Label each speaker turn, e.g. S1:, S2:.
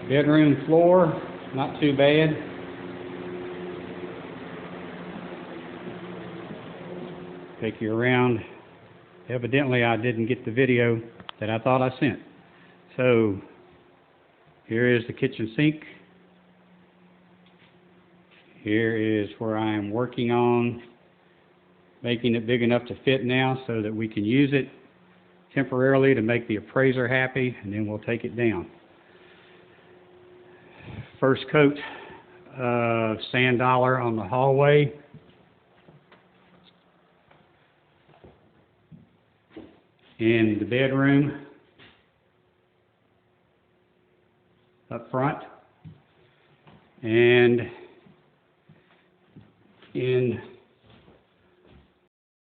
S1: Bedroom floor, not too bad. Take you around. Evidently I didn't get the video that I thought I sent. So here is the kitchen sink. Here is where I am working on making it big enough to fit now so that we can use it temporarily to make the appraiser happy, and then we'll take it down. First coat of sand dollar on the hallway. In the bedroom up front, and in